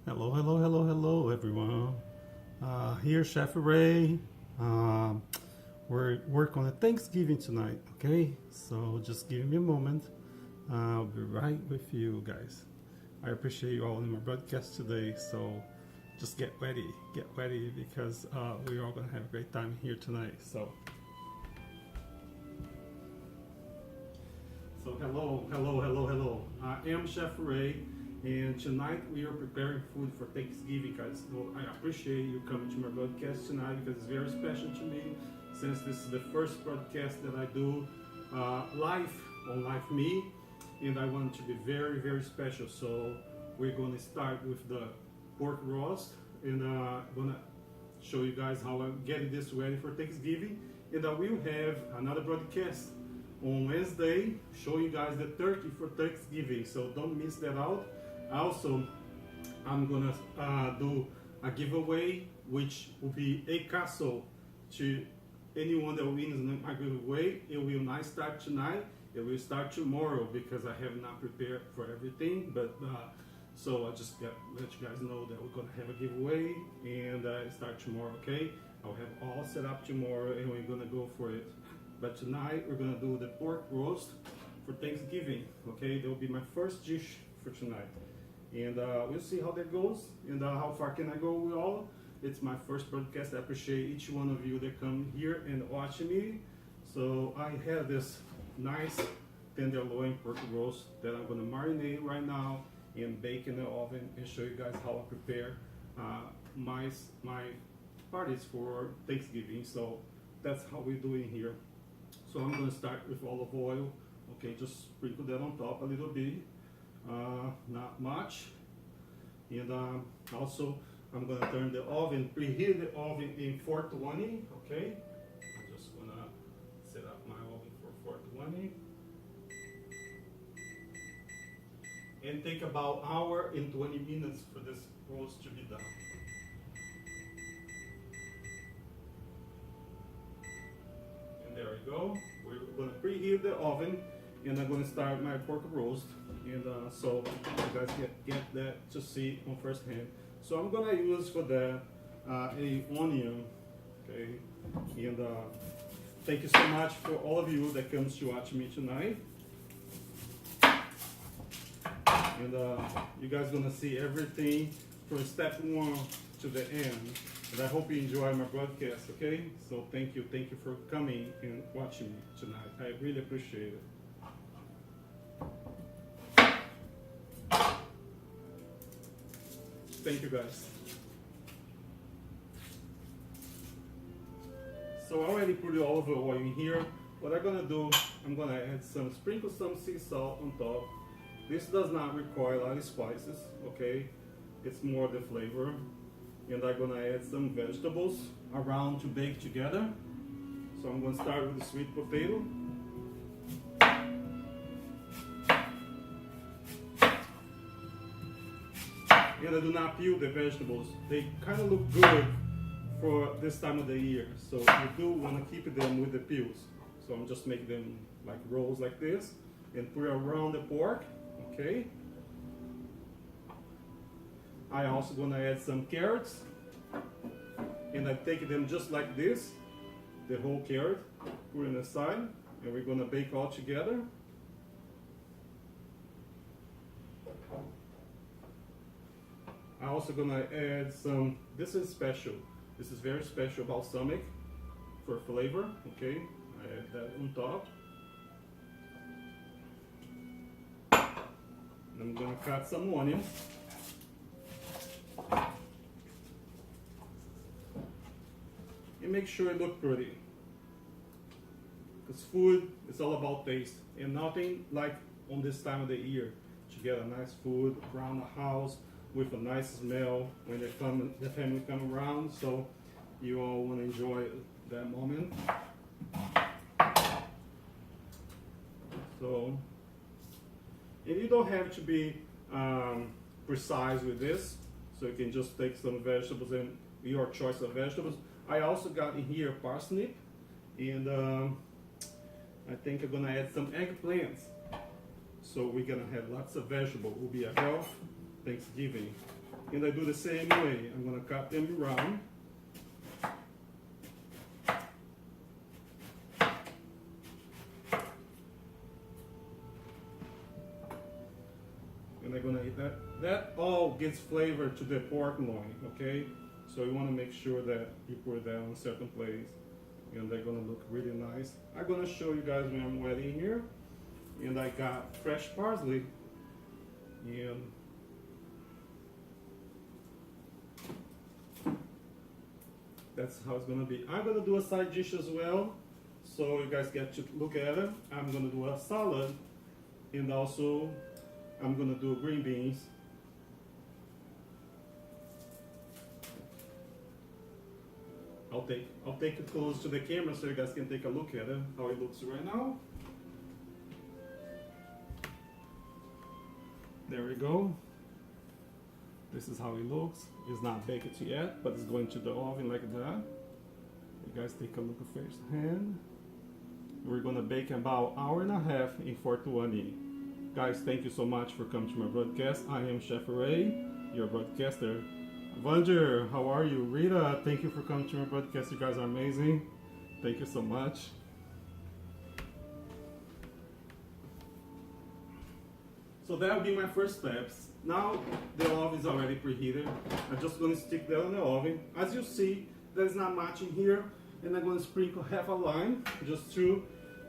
Hello, hello, hello, hello, everyone. Here, Chef Ray. We're working on Thanksgiving tonight, okay? So just give me a moment. I'll be right with you guys. I appreciate you all in my broadcast today. So just get ready because we're all gonna have a great time here tonight. So hello, hello, hello, hello. I am Chef Ray, and tonight we are preparing food for Thanksgiving, guys. So I appreciate you coming to my broadcast tonight because it's very special to me, since this is the first broadcast that I do live on Live Me, and I want it to be very, very special. So we're going to start with the pork roast, and I'm gonna show you guys how I'm getting this ready for Thanksgiving, and I will have another broadcast on Wednesday showing you guys the turkey for Thanksgiving, so don't miss that out. Also, I'm gonna do a giveaway, which will be a castle to anyone that wins my giveaway. It will not start tonight, it will start tomorrow because I have not prepared for everything, but so I just let you guys know that we're gonna have a giveaway, and start tomorrow. Okay, I'll have all set up tomorrow and we're gonna go for it. But tonight we're gonna do the pork roast for Thanksgiving. Okay, that will be my first dish for tonight, and we'll see how that goes and how far can I go with all. It's my first broadcast. I appreciate each one of you that come here and watch me. So I have this nice tenderloin pork roast that I'm gonna marinate right now and bake in the oven and show you guys how I prepare my parties for Thanksgiving. So that's how we're doing here. So I'm going to start with olive oil. Okay, just sprinkle that on top a little bit, not much. And also I'm going to turn the oven, preheat the oven in 420. Okay, I'm just going to set up my oven for 420. And take about an hour and 20 minutes for this roast to be done. There we go. We're going to preheat the oven, and I'm going to start my pork roast, and so you guys get that to see on first hand. So I'm going to use for that a onion, okay, and thank you so much for all of you that comes to watch me tonight, and you guys going to see everything from step one to the end. And I hope you enjoy my broadcast, okay? So thank you for coming and watching me tonight. I really appreciate it. Thank you guys. So I already put the olive oil in here. What I'm gonna do, I'm gonna add sprinkle some sea salt on top. This does not require a lot of spices, okay? It's more the flavor. And I'm gonna add some vegetables around to bake together. So I'm gonna start with the sweet potato. And I do not peel the vegetables. They kind of look good for this time of the year. So you do wanna keep them with the peels. So I'm just making them like rolls like this and put it around the pork, okay? I also gonna add some carrots, and I take them just like this, the whole carrot, put it aside, and we're gonna bake all together. I also gonna add some, this is special, this is very special balsamic for flavor, okay? I add that on top. And I'm gonna cut some onions. And make sure it looks pretty, because food is all about taste, and nothing like on this time of the year to get a nice food around the house with a nice smell when the family come around. So you all want to enjoy that moment. So, and you don't have to be precise with this, so you can just take some vegetables and your choice of vegetables. I also got in here parsnip, and I think I'm gonna add some eggplants. So we're gonna have lots of vegetables. It will be a health Thanksgiving. And I do the same way. I'm gonna cut them around. And I'm gonna eat that. That all gives flavor to the pork loin, okay? So you wanna make sure that you put that on a certain place, and they're gonna look really nice. I'm gonna show you guys when I'm wetting here. And I got fresh parsley, and that's how it's gonna be. I'm gonna do a side dish as well, so you guys get to look at it. I'm gonna do a salad, and also I'm gonna do green beans. I'll take it close to the camera so you guys can take a look at it, how it looks right now. There we go. This is how it looks. It's not baked yet, but it's going to the oven like that. You guys take a look firsthand. We're gonna bake about an hour and a half in 420. Guys, thank you so much for coming to my broadcast. I am Chef Ray, your broadcaster. Vander, how are you? Rita, thank you for coming to my broadcast. You guys are amazing. Thank you so much. So that will be my first steps. Now the oven is already preheated. I'm just going to stick that on the oven. As you see, there's not much in here, and I'm going to sprinkle half a lime, just to.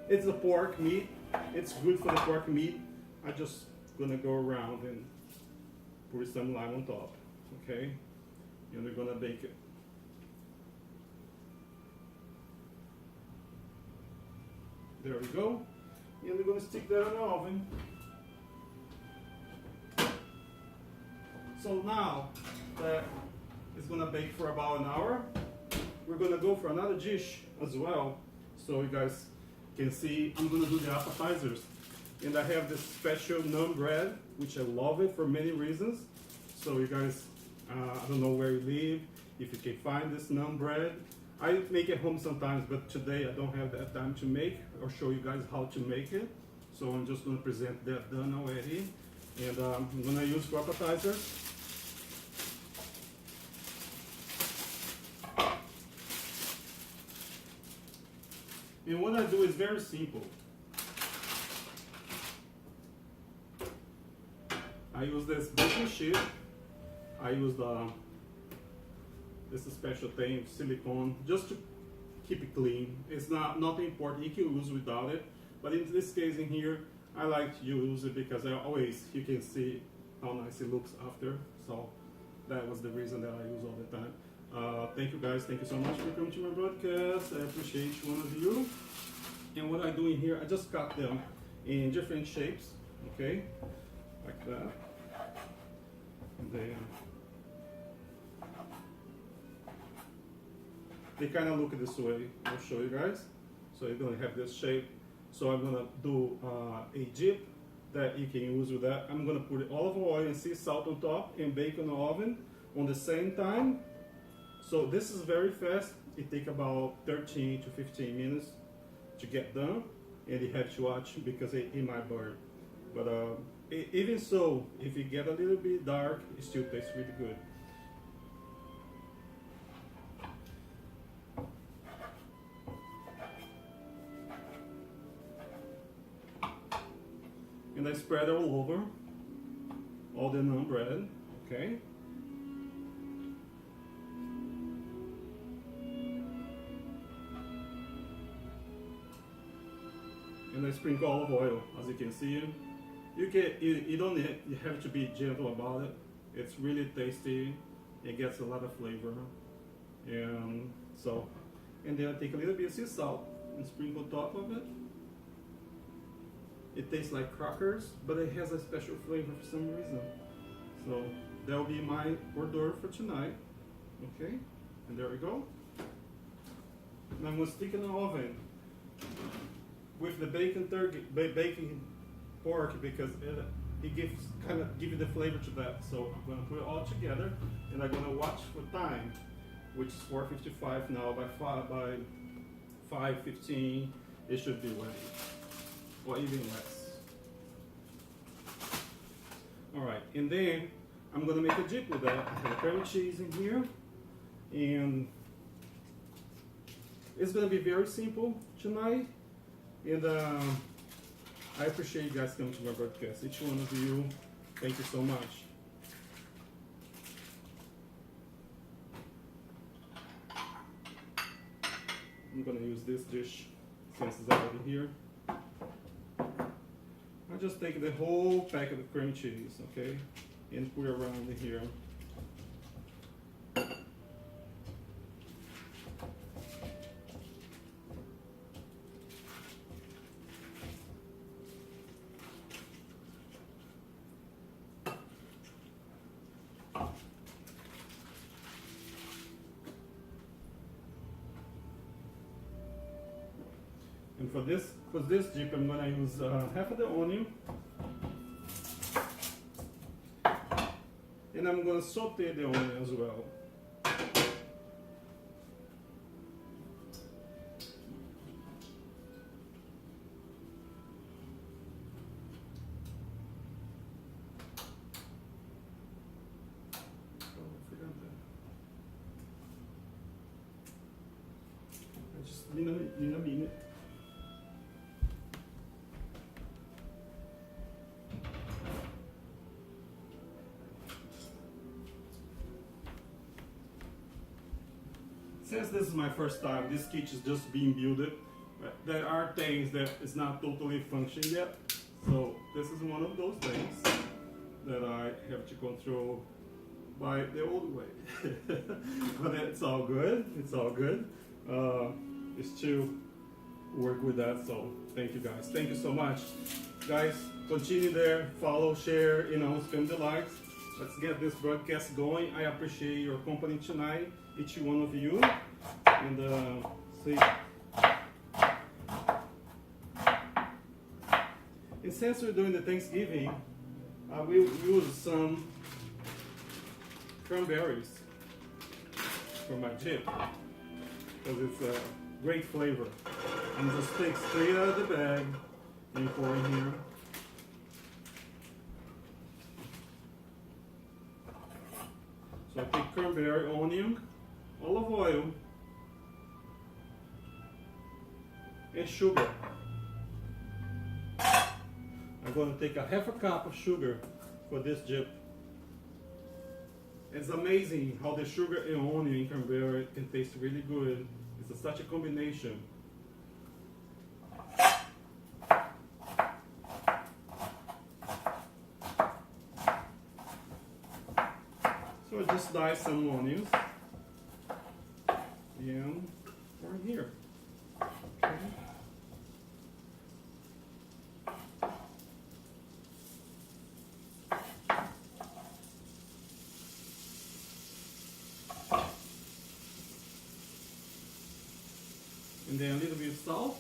It's a pork meat. It's good for the pork meat. I'm just gonna go around and put some lime on top. Okay, and we're gonna bake it. There we go. And we're gonna stick that in the oven. So now that it's gonna bake for about an hour, we're gonna go for another dish as well. So you guys can see, I'm gonna do the appetizers. And I have this special naan bread, which I love it for many reasons. So you guys, I don't know where you live, if you can find this naan bread. I make it home sometimes, but today I don't have that time to make or show you guys how to make it. So I'm just gonna present that done already. And I'm gonna use for appetizers. And what I do is very simple. I use this baking sheet. I use this special thing, silicone, just to keep it clean. It's nothing important. You can use without it, but in this case in here, I like to use it because you can see how nice it looks after. So that was the reason that I use all the time. Thank you guys. Thank you so much for coming to my broadcast. I appreciate each one of you. And what I do in here, I just cut them in different shapes. Okay, like that. They kind of look this way. I'll show you guys. So you're gonna have this shape. So I'm gonna do a dip that you can use with that. I'm gonna put olive oil and sea salt on top and bake in the oven on the same time. So this is very fast. It takes about 13 to 15 minutes to get done, and you have to watch because it might burn. But even so, if it get a little bit dark, it still tastes really good. And I spread it all over, all the naan bread, okay? And I sprinkle olive oil, as you can see. You don't need, you have to be gentle about it. It's really tasty. It gets a lot of flavor, and then I take a little bit of sea salt and sprinkle on top of it. It tastes like crackers, but it has a special flavor for some reason. So that will be my hors d'oeuvre for tonight. Okay, and there we go. And I'm gonna stick in the oven with the bacon pork because it gives give you the flavor to that. So I'm gonna put it all together, and I'm gonna watch for time, which is 4:55 now. By 5:15, it should be ready, or even less. All right, and then I'm gonna make a dip with that. I have cream cheese in here, and it's gonna be very simple tonight. And I appreciate you guys coming to my broadcast. Each one of you, thank you so much. I'm gonna use this dish since it's already here. I just take the whole packet of cream cheese, okay, and put it around here. And for this dip, I'm gonna use half of the onion, and I'm gonna saute the onion as well. I just need a minute. Since this is my first time, this kitchen is just being built. There are things that is not totally functioning yet. So this is one of those things that I have to control by the old way. But it's all good. It's all good. It's to work with that. So thank you guys. Thank you so much. Guys, continue there. Follow, share, spam the likes. Let's get this broadcast going. I appreciate your company tonight, each one of you. And see. And since we're doing the Thanksgiving, I will use some cranberries for my dip because it's a great flavor. And just take straight out of the bag and pour in here. So I take cranberry, onion, olive oil, and sugar. I'm going to take a half a cup of sugar for this dip. It's amazing how the sugar and onion and cranberry can taste really good. It's such a combination. So I just dice some onions and pour in here. Okay. And then a little bit of salt.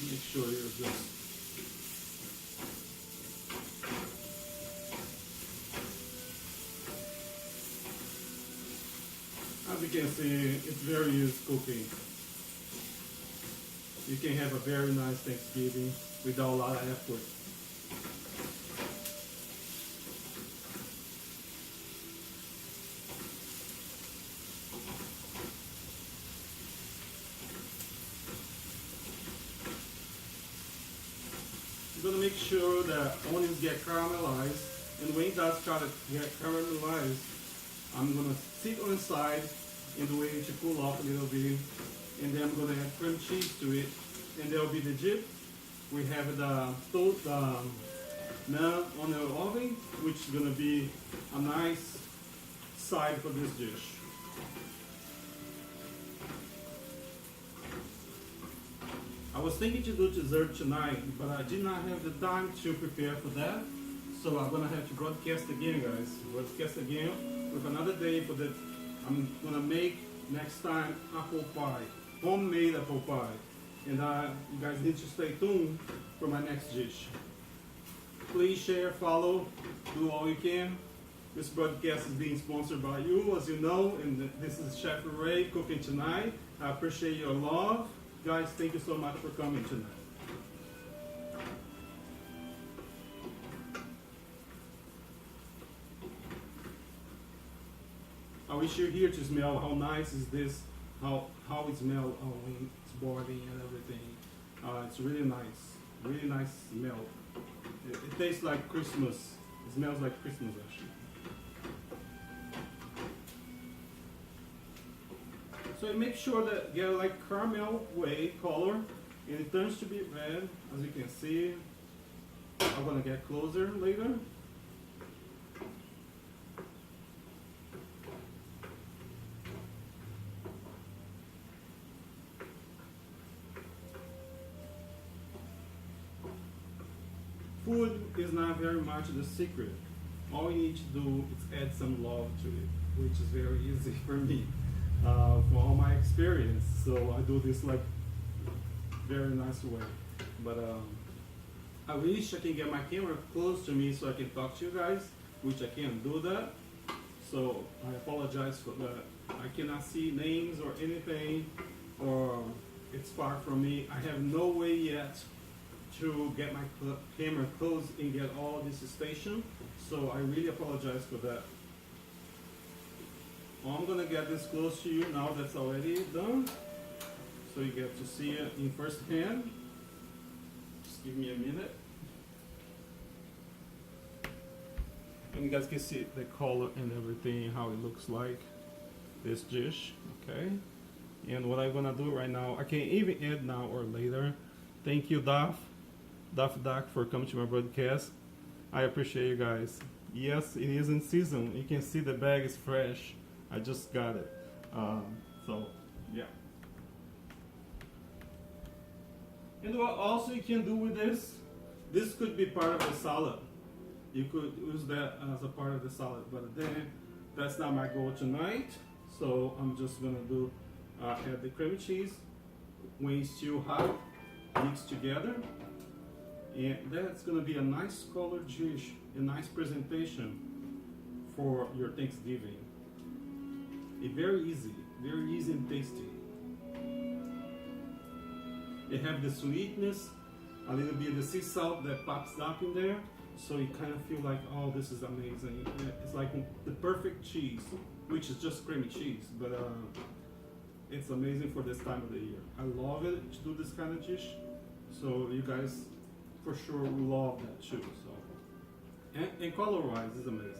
Make sure you're just as you can see, it's very easy cooking. You can have a very nice Thanksgiving without a lot of effort. You're going to make sure that onions get caramelized, and when it does get caramelized, I'm going to sit on the side and wait it to cool off a little bit, and then I'm going to add cream cheese to it, and there will be the dip. We have the naan on the oven, which is going to be a nice side for this dish. I was thinking to do dessert tonight, but I did not have the time to prepare for that. So I'm gonna have to broadcast again, guys. Broadcast again with another day for that. I'm gonna make next time apple pie, homemade apple pie. And you guys need to stay tuned for my next dish. Please share, follow, do all you can. This broadcast is being sponsored by you, as you know, and this is Chef Ray cooking tonight. I appreciate your love. Guys, thank you so much for coming tonight. I wish you're here to smell how nice is this, how it smells when it's boiling and everything. It's really nice smell. It tastes like Christmas. It smells like Christmas actually. So make sure that get like caramel way color, and it turns to be red, as you can see. I'm gonna get closer later. Food is not very much the secret. All you need to do is add some love to it, which is very easy for me, from all my experience. So I do this like very nice way. But I wish I can get my camera close to me so I can talk to you guys, which I can't do that. So I apologize for that. I cannot see names or anything, or it's far from me. I have no way yet to get my camera close and get all this station, so I really apologize for that. I'm gonna get this close to you now that's already done, so you get to see it in first hand. Just give me a minute. And you guys can see the color and everything, how it looks like, this dish, okay? And what I'm gonna do right now, I can even add now or later. Thank you, Daffy Duck, for coming to my broadcast. I appreciate you guys. Yes, it is in season. You can see the bag is fresh. I just got it. So, yeah. And what also you can do with this could be part of the salad. You could use that as a part of the salad, but then that's not my goal tonight. So I'm just gonna do add the cream cheese when it's still hot, mixed together. And that's gonna be a nice colored dish, a nice presentation for your Thanksgiving. It's very easy and tasty. It have the sweetness, a little bit of the sea salt that pops up in there, so you kind of feel like, oh, this is amazing. It's like the perfect cheese, which is just creamy cheese, but it's amazing for this time of the year. I love it to do this kind of dish, so you guys for sure love that too. So, and color-wise, it's amazing.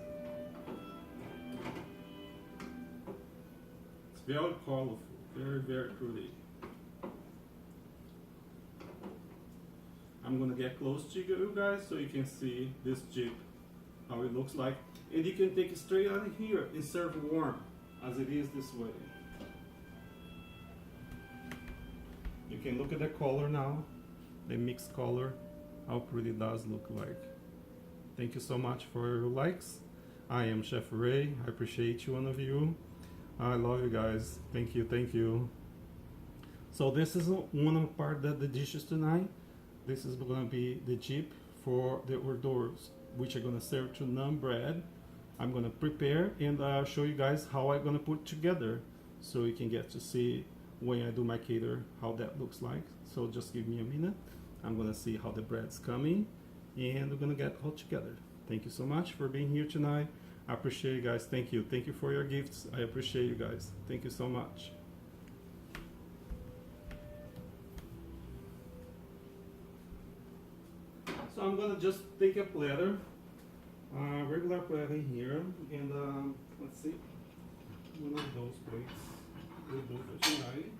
It's very colorful, very pretty. I'm gonna get close to you guys so you can see this Jeep, how it looks like, and you can take it straight out of here and serve warm, as it is this way. You can look at the color now, the mixed color. How pretty it does look like. Thank you so much for your likes. I am Chef Ray. I appreciate each one of you. I love you guys. Thank you. So this is one of part of the dishes tonight. This is gonna be the Jeep for the hors d'oeuvres, which I'm gonna serve to naan bread. I'm gonna prepare and show you guys how I'm gonna put together, so you can get to see when I do my cater how that looks like. So just give me a minute. I'm gonna see how the bread's coming, and we're gonna get all together. Thank you so much for being here tonight. I appreciate you guys. Thank you for your gifts. I appreciate you guys. Thank you so much. So I'm gonna just take a platter, regular platter here, and let's see, one of those plates will do for tonight.